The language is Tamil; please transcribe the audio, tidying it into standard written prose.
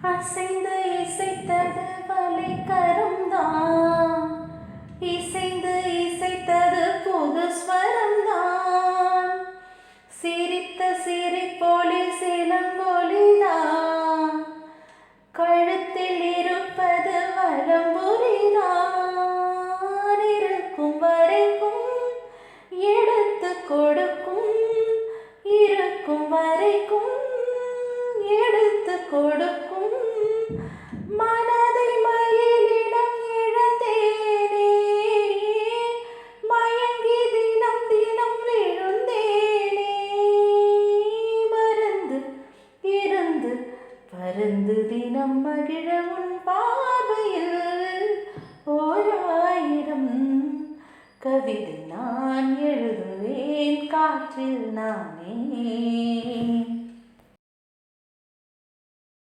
அசைந்து இசைத்தது வலைக்கரம்தான், இசைந்து இசைத்தது புது ஸ்வரம்தான், சிரித்த சிரிப்பொலி சிலம்பொலிதான், கழுத்தில் இருப்பது வலம்புரிதான், இருக்கும் வரைக்கும் எடுத்து கொடுக்கும், இருக்கும் வரைக்கும் எடுத்து கொடுக்கும், மனதை மயிலிடம் இழந்தேனே, மயங்கி தினம் தினம் விழுந்தேனே, மறந்து இருந்து பருந்து தினம் மகிழ உன் பார்வையில் ஓர் ஆயிரம் கவிதை நான் எழுதுவேன் காற்றில் நானே.